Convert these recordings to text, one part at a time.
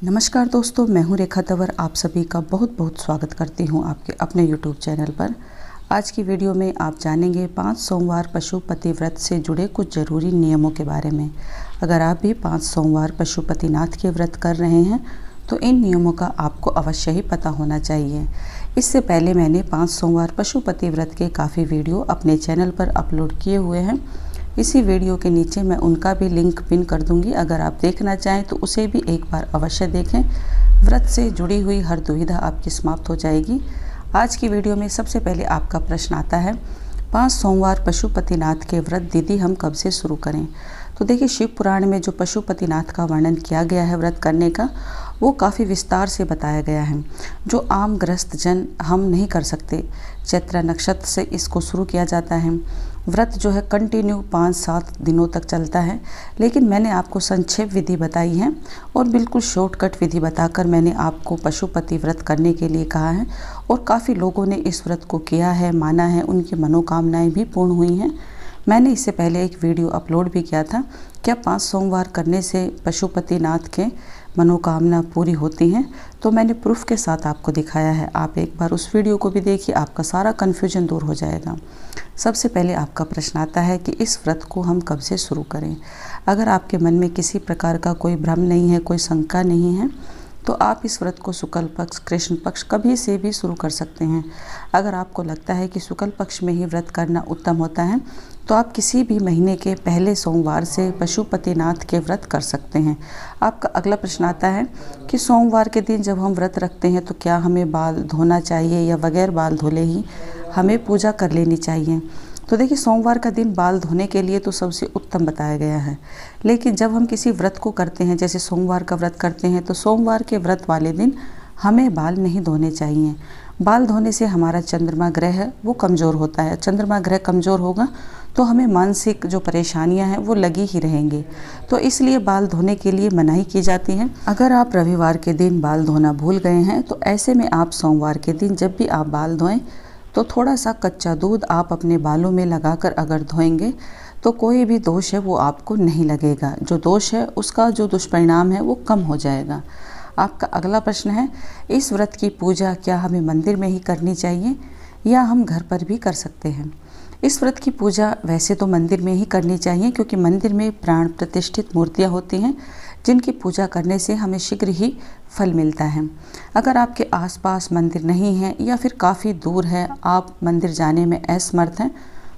नमस्कार दोस्तों, मैं हूं रेखा तंवर। आप सभी का बहुत बहुत स्वागत करती हूं आपके अपने YouTube चैनल पर। आज की वीडियो में आप जानेंगे 5 सोमवार पशुपति व्रत से जुड़े कुछ ज़रूरी नियमों के बारे में। अगर आप भी 5 सोमवार पशुपतिनाथ के व्रत कर रहे हैं तो इन नियमों का आपको अवश्य ही पता होना चाहिए। इससे पहले मैंने 5 सोमवार पशुपति व्रत के काफ़ी वीडियो अपने चैनल पर अपलोड किए हुए हैं। इसी वीडियो के नीचे मैं उनका भी लिंक पिन कर दूंगी। अगर आप देखना चाहें तो उसे भी एक बार अवश्य देखें। व्रत से जुड़ी हुई हर दुविधा आपकी समाप्त हो जाएगी। आज की वीडियो में सबसे पहले आपका प्रश्न आता है, 5 सोमवार पशुपतिनाथ के व्रत दीदी हम कब से शुरू करें? तो देखिए, शिव पुराण में जो पशुपतिनाथ का वर्णन किया गया है व्रत करने का, वो काफ़ी विस्तार से बताया गया है, जो आम गृहस्थ जन हम नहीं कर सकते। चैत्र नक्षत्र से इसको शुरू किया जाता है। व्रत जो है कंटिन्यू 5-7 दिनों तक चलता है, लेकिन मैंने आपको संक्षेप विधि बताई है और बिल्कुल शॉर्टकट विधि बताकर मैंने आपको पशुपति व्रत करने के लिए कहा है। और काफ़ी लोगों ने इस व्रत को किया है, माना है, उनकी मनोकामनाएं भी पूर्ण हुई हैं। मैंने इससे पहले एक वीडियो अपलोड भी किया था, क्या 5 सोमवार करने से पशुपतिनाथ के मनोकामना पूरी होती हैं? तो मैंने प्रूफ के साथ आपको दिखाया है। आप एक बार उस वीडियो को भी देखिए, आपका सारा कन्फ्यूजन दूर हो जाएगा। सबसे पहले आपका प्रश्न आता है कि इस व्रत को हम कब से शुरू करें? अगर आपके मन में किसी प्रकार का कोई भ्रम नहीं है, कोई शंका नहीं है, तो आप इस व्रत को शुक्ल पक्ष, कृष्ण पक्ष कभी से भी शुरू कर सकते हैं। अगर आपको लगता है कि शुक्ल पक्ष में ही व्रत करना उत्तम होता है, तो आप किसी भी महीने के पहले सोमवार से पशुपतिनाथ के व्रत कर सकते हैं। आपका अगला प्रश्न आता है कि सोमवार के दिन जब हम व्रत रखते हैं तो क्या हमें बाल धोना चाहिए या बगैर बाल धोले ही हमें पूजा कर लेनी चाहिए? तो देखिए, सोमवार का दिन बाल धोने के लिए तो सबसे उत्तम बताया गया है, लेकिन जब हम किसी व्रत को करते हैं, जैसे सोमवार का व्रत करते हैं, तो सोमवार के व्रत वाले दिन हमें बाल नहीं धोने चाहिए। बाल धोने से हमारा चंद्रमा ग्रह है वो कमज़ोर होता है। चंद्रमा ग्रह कमज़ोर होगा तो हमें मानसिक जो परेशानियां हैं वो लगी ही रहेंगी, तो इसलिए बाल धोने के लिए मनाही की जाती है। अगर आप रविवार के दिन बाल धोना भूल गए हैं तो ऐसे में आप सोमवार के दिन जब भी आप बाल धोएं तो थोड़ा सा कच्चा दूध आप अपने बालों में लगाकर अगर धोएंगे तो कोई भी दोष है वो आपको नहीं लगेगा। जो दोष है उसका जो दुष्परिणाम है वो कम हो जाएगा। आपका अगला प्रश्न है, इस व्रत की पूजा क्या हमें मंदिर में ही करनी चाहिए या हम घर पर भी कर सकते हैं? इस व्रत की पूजा वैसे तो मंदिर में ही करनी चाहिए, क्योंकि मंदिर में प्राण प्रतिष्ठित मूर्तियाँ होती हैं जिनकी पूजा करने से हमें शीघ्र ही फल मिलता है। अगर आपके आसपास मंदिर नहीं है या फिर काफ़ी दूर है, आप मंदिर जाने में असमर्थ हैं,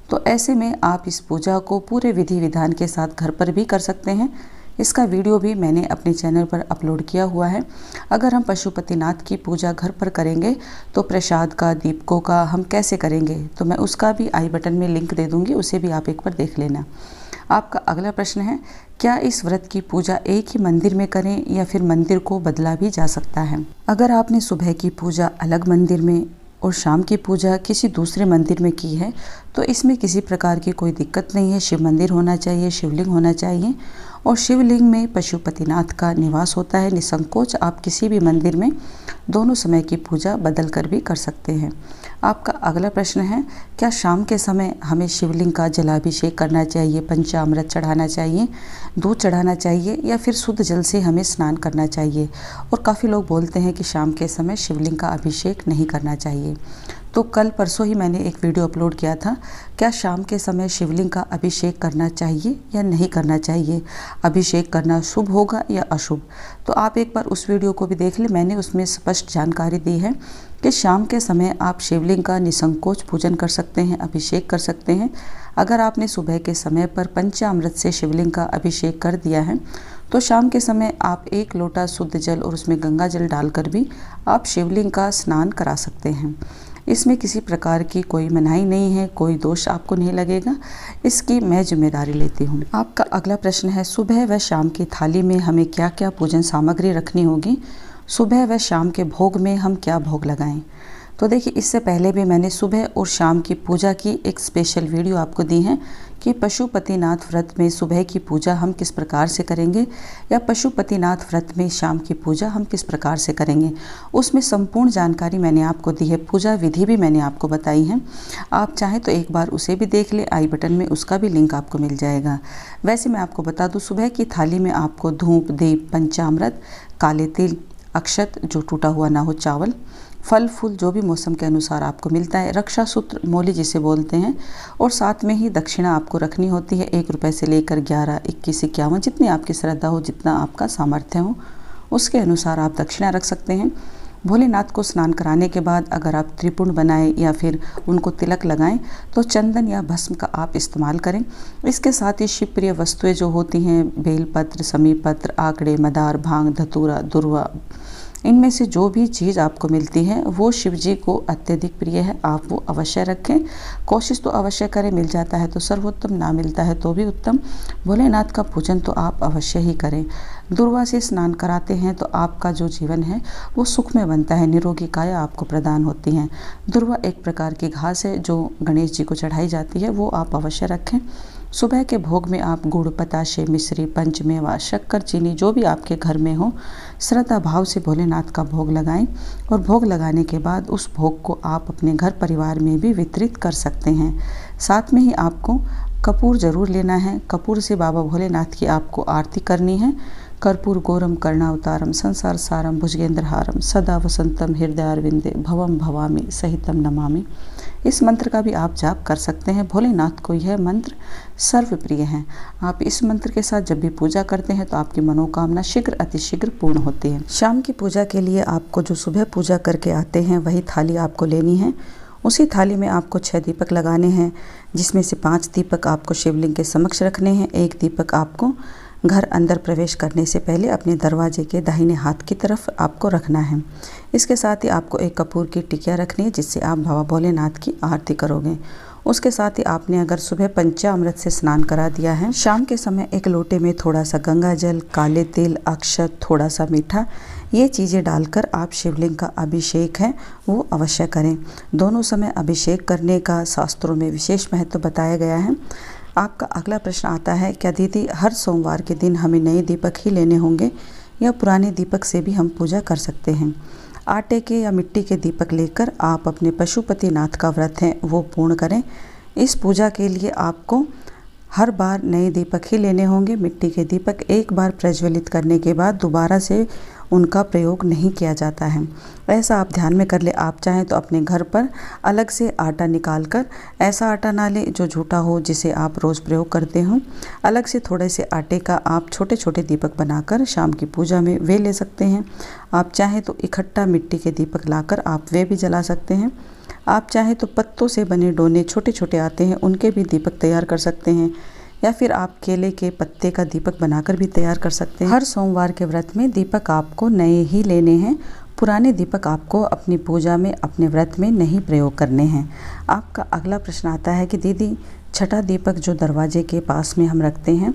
तो ऐसे में आप इस पूजा को पूरे विधि विधान के साथ घर पर भी कर सकते हैं। इसका वीडियो भी मैंने अपने चैनल पर अपलोड किया हुआ है। अगर हम पशुपतिनाथ की पूजा घर पर करेंगे तो प्रसाद का, दीपकों का हम कैसे करेंगे, तो मैं उसका भी आई बटन में लिंक दे दूँगी, उसे भी आप एक बार देख लेना। आपका अगला प्रश्न है, क्या इस व्रत की पूजा एक ही मंदिर में करें या फिर मंदिर को बदला भी जा सकता है? अगर आपने सुबह की पूजा अलग मंदिर में और शाम की पूजा किसी दूसरे मंदिर में की है तो इसमें किसी प्रकार की कोई दिक्कत नहीं है। शिव मंदिर होना चाहिए, शिवलिंग होना चाहिए, और शिवलिंग में पशुपतिनाथ का निवास होता है। निसंकोच आप किसी भी मंदिर में दोनों समय की पूजा बदल कर भी कर सकते हैं। आपका अगला प्रश्न है, क्या शाम के समय हमें शिवलिंग का जलाभिषेक करना चाहिए, पंचामृत चढ़ाना चाहिए, दूध चढ़ाना चाहिए या फिर शुद्ध जल से हमें स्नान करना चाहिए? और काफ़ी लोग बोलते हैं कि शाम के समय शिवलिंग का अभिषेक नहीं करना चाहिए। तो कल परसों ही मैंने एक वीडियो अपलोड किया था, क्या शाम के समय शिवलिंग का अभिषेक करना चाहिए या नहीं करना चाहिए, अभिषेक करना शुभ होगा या अशुभ? तो आप एक बार उस वीडियो को भी देख लें। मैंने उसमें स्पष्ट जानकारी दी है कि शाम के समय आप शिवलिंग का निसंकोच पूजन कर सकते हैं, अभिषेक कर सकते हैं। अगर आपने सुबह के समय पर पंचामृत से शिवलिंग का अभिषेक कर दिया है तो शाम के समय आप 1 लोटा शुद्ध जल और उसमें गंगा जल डालकर भी आप शिवलिंग का स्नान करा सकते हैं। इसमें किसी प्रकार की कोई मनाही नहीं है, कोई दोष आपको नहीं लगेगा, इसकी मैं जिम्मेदारी लेती हूँ। आपका अगला प्रश्न है, सुबह व शाम की थाली में हमें क्या क्या पूजन सामग्री रखनी होगी? सुबह व शाम के भोग में हम क्या भोग लगाएं? तो देखिए, इससे पहले भी मैंने सुबह और शाम की पूजा की एक स्पेशल वीडियो आपको दी है कि पशुपतिनाथ व्रत में सुबह की पूजा हम किस प्रकार से करेंगे या पशुपतिनाथ व्रत में शाम की पूजा हम किस प्रकार से करेंगे। उसमें संपूर्ण जानकारी मैंने आपको दी है, पूजा विधि भी मैंने आपको बताई है। आप चाहें तो एक बार उसे भी देख ले, आई बटन में उसका भी लिंक आपको मिल जाएगा। वैसे मैं आपको बता दूं, सुबह की थाली में आपको धूप, दीप, पंचामृत, काले तिल, अक्षत जो टूटा हुआ ना हो, चावल, फल फूल जो भी मौसम के अनुसार आपको मिलता है, रक्षा सूत्र मौली जिसे बोलते हैं, और साथ में ही दक्षिणा आपको रखनी होती है 1 रुपये से लेकर 11, 21, 51, जितनी आपकी श्रद्धा हो, जितना आपका सामर्थ्य हो उसके अनुसार आप दक्षिणा रख सकते हैं। भोलेनाथ को स्नान कराने के बाद अगर आप त्रिपुंड बनाएं या फिर उनको तिलक लगाएं तो चंदन या भस्म का आप इस्तेमाल करें। इसके साथ ही शिवप्रिय वस्तुएं जो होती हैं, बेलपत्र, समीपत्र, आकड़े, मदार, भांग, धतूरा, दुर्वा, इनमें से जो भी चीज़ आपको मिलती है वो शिव जी को अत्यधिक प्रिय है, आप वो अवश्य रखें। कोशिश तो अवश्य करें, मिल जाता है तो सर्वोत्तम, ना मिलता है तो भी उत्तम। भोलेनाथ का पूजन तो आप अवश्य ही करें। दुर्वा से स्नान कराते हैं तो आपका जो जीवन है वो सुख में बनता है, निरोगी काया आपको प्रदान होती हैं। दुर्वा एक प्रकार की घास है जो गणेश जी को चढ़ाई जाती है, वो आप अवश्य रखें। सुबह के भोग में आप गुड़, बताशे, मिश्री, पंचमेवा, शक्कर, चीनी जो भी आपके घर में हो, श्रद्धा भाव से भोलेनाथ का भोग लगाएं और भोग लगाने के बाद उस भोग को आप अपने घर परिवार में भी वितरित कर सकते हैं। साथ में ही आपको कपूर जरूर लेना है। कपूर से बाबा भोलेनाथ की आपको आरती करनी है। कर्पूर गौरम कर्णावतारम संसार सारम भुजगेंद्रहारम सदा वसंतम हृदयारविंदे भवम भवामी सहितम नमामि। इस मंत्र का भी आप जाप कर सकते हैं। भोलेनाथ को यह मंत्र सर्वप्रिय है। आप इस मंत्र के साथ जब भी पूजा करते हैं तो आपकी मनोकामना शीघ्र अतिशीघ्र पूर्ण होती है। शाम की पूजा के लिए आपको जो सुबह पूजा करके आते हैं वही थाली आपको लेनी है। उसी थाली में आपको 6 दीपक लगाने हैं, जिसमें से 5 दीपक आपको शिवलिंग के समक्ष रखने हैं। 1 दीपक आपको घर अंदर प्रवेश करने से पहले अपने दरवाजे के दाहिने हाथ की तरफ आपको रखना है। इसके साथ ही आपको एक कपूर की टिकिया रखनी है, जिससे आप बाबा भोलेनाथ की आरती करोगे। उसके साथ ही आपने अगर सुबह पंचामृत से स्नान करा दिया है, शाम के समय एक लोटे में थोड़ा सा गंगा जल, काले तिल, अक्षत, थोड़ा सा मीठा, ये चीज़ें डालकर आप शिवलिंग का अभिषेक है वो अवश्य करें। दोनों समय अभिषेक करने का शास्त्रों में विशेष महत्व बताया गया है। आपका अगला प्रश्न आता है, क्या दीदी हर सोमवार के दिन हमें नए दीपक ही लेने होंगे या पुराने दीपक से भी हम पूजा कर सकते हैं? आटे के या मिट्टी के दीपक लेकर आप अपने पशुपतिनाथ का व्रत है वो पूर्ण करें। इस पूजा के लिए आपको हर बार नए दीपक ही लेने होंगे। मिट्टी के दीपक एक बार प्रज्वलित करने के बाद दोबारा से उनका प्रयोग नहीं किया जाता है, ऐसा आप ध्यान में कर ले। आप चाहें तो अपने घर पर अलग से आटा निकाल कर, ऐसा आटा ना लें जो झूठा हो, जिसे आप रोज़ प्रयोग करते हो। अलग से थोड़े से आटे का आप छोटे छोटे दीपक बनाकर शाम की पूजा में वे ले सकते हैं। आप चाहें तो इकट्ठा मिट्टी के दीपक लाकर आप वे भी जला सकते हैं। आप चाहें तो पत्तों से बने डोने छोटे छोटे आते हैं, उनके भी दीपक तैयार कर सकते हैं, या फिर आप केले के पत्ते का दीपक बनाकर भी तैयार कर सकते हैं। हर सोमवार के व्रत में दीपक आपको नए ही लेने हैं। पुराने दीपक आपको अपनी पूजा में, अपने व्रत में नहीं प्रयोग करने हैं। आपका अगला प्रश्न आता है कि दीदी छठा दीपक जो दरवाजे के पास में हम रखते हैं,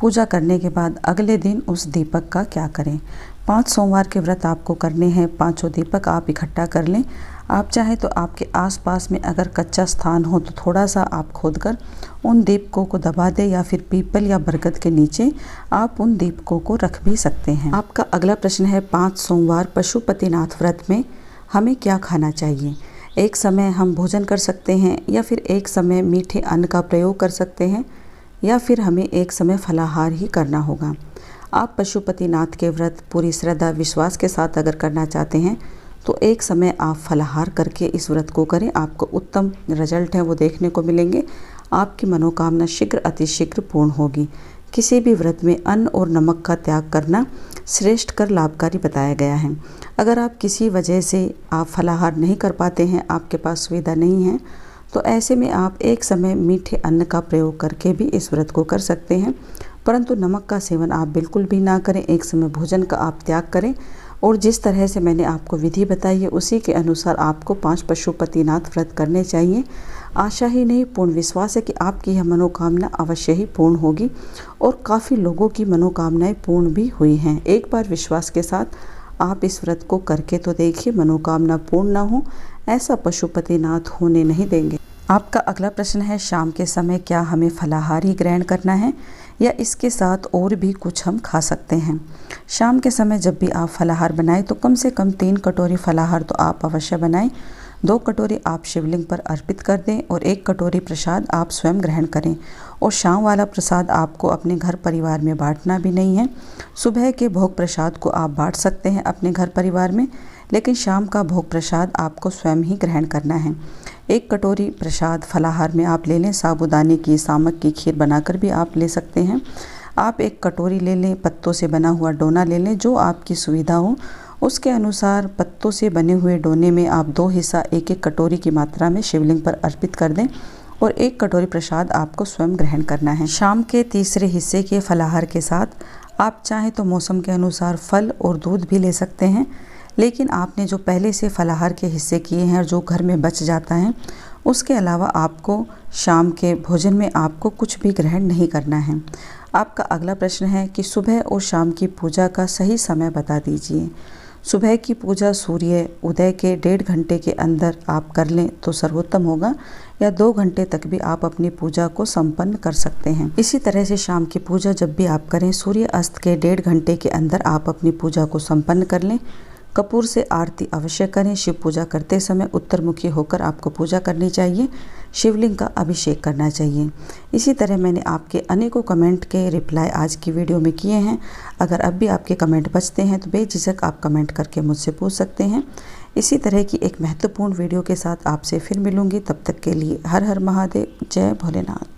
पूजा करने के बाद अगले दिन उस दीपक का क्या करें? 5 सोमवार के व्रत आपको करने हैं। 5 दीपक आप इकट्ठा कर लें। आप चाहें तो आपके आसपास में अगर कच्चा स्थान हो तो थोड़ा सा आप खोदकर उन दीपकों को दबा दें, या फिर पीपल या बरगद के नीचे आप उन दीपकों को रख भी सकते हैं। आपका अगला प्रश्न है, 5 सोमवार पशुपतिनाथ व्रत में हमें क्या खाना चाहिए? एक समय हम भोजन कर सकते हैं, या फिर एक समय मीठे अन्न का प्रयोग कर सकते हैं, या फिर हमें एक समय फलाहार ही करना होगा। आप पशुपतिनाथ के व्रत पूरी श्रद्धा विश्वास के साथ अगर करना चाहते हैं तो एक समय आप फलाहार करके इस व्रत को करें। आपको उत्तम रिजल्ट हैं वो देखने को मिलेंगे। आपकी मनोकामना शीघ्र अतिशीघ्र पूर्ण होगी। किसी भी व्रत में अन्न और नमक का त्याग करना श्रेष्ठ कर लाभकारी बताया गया है। अगर आप किसी वजह से आप फलाहार नहीं कर पाते हैं, आपके पास सुविधा नहीं है, तो ऐसे में आप एक समय मीठे अन्न का प्रयोग करके भी इस व्रत को कर सकते हैं, परंतु नमक का सेवन आप बिल्कुल भी ना करें। एक समय भोजन का आप त्याग करें, और जिस तरह से मैंने आपको विधि बताई है उसी के अनुसार आपको 5 पशुपतिनाथ व्रत करने चाहिए। आशा ही नहीं, पूर्ण विश्वास है कि आपकी यह मनोकामना अवश्य ही पूर्ण होगी, और काफ़ी लोगों की मनोकामनाएं पूर्ण भी हुई हैं। एक बार विश्वास के साथ आप इस व्रत को करके तो देखिए, मनोकामना पूर्ण ना हो ऐसा पशुपतिनाथ होने नहीं देंगे। आपका अगला प्रश्न है, शाम के समय क्या हमें फलाहार ही ग्रहण करना है या इसके साथ और भी कुछ हम खा सकते हैं? शाम के समय जब भी आप फलाहार बनाएं तो कम से कम 3 कटोरी फलाहार तो आप अवश्य बनाएं। 2 कटोरी आप शिवलिंग पर अर्पित कर दें और 1 कटोरी प्रसाद आप स्वयं ग्रहण करें। और शाम वाला प्रसाद आपको अपने घर परिवार में बांटना भी नहीं है। सुबह के भोग प्रसाद को आप बांट सकते हैं अपने घर परिवार में, लेकिन शाम का भोग प्रसाद आपको स्वयं ही ग्रहण करना है। 1 कटोरी प्रसाद फलाहार में आप ले लें। साबूदाने की, सामक की खीर बनाकर भी आप ले सकते हैं। आप 1 कटोरी ले लें। पत्तों से बना हुआ डोना ले लें, जो आपकी सुविधा हो उसके अनुसार। पत्तों से बने हुए डोने में आप 2 हिस्सा 1-1 कटोरी की मात्रा में शिवलिंग पर अर्पित कर दें और 1 कटोरी प्रसाद आपको स्वयं ग्रहण करना है। शाम के तीसरे हिस्से के फलाहार के साथ आप चाहें तो मौसम के अनुसार फल और दूध भी ले सकते हैं, लेकिन आपने जो पहले से फलाहार के हिस्से किए हैं और जो घर में बच जाता है, उसके अलावा आपको शाम के भोजन में आपको कुछ भी ग्रहण नहीं करना है। आपका अगला प्रश्न है कि सुबह और शाम की पूजा का सही समय बता दीजिए। सुबह की पूजा सूर्य उदय के 1.5 घंटे के अंदर आप कर लें तो सर्वोत्तम होगा, या 2 घंटे तक भी आप अपनी पूजा को संपन्न कर सकते हैं। इसी तरह से शाम की पूजा जब भी आप करें, सूर्य अस्त के 1.5 घंटे के अंदर आप अपनी पूजा को संपन्न कर लें। कपूर से आरती अवश्य करें। शिव पूजा करते समय उत्तरमुखी होकर आपको पूजा करनी चाहिए। शिवलिंग का अभिषेक करना चाहिए। इसी तरह मैंने आपके अनेकों कमेंट के रिप्लाई आज की वीडियो में किए हैं। अगर अब भी आपके कमेंट बचते हैं तो बेझिझक आप कमेंट करके मुझसे पूछ सकते हैं। इसी तरह की एक महत्वपूर्ण वीडियो के साथ आपसे फिर मिलूंगी। तब तक के लिए हर हर महादेव, जय भोलेनाथ।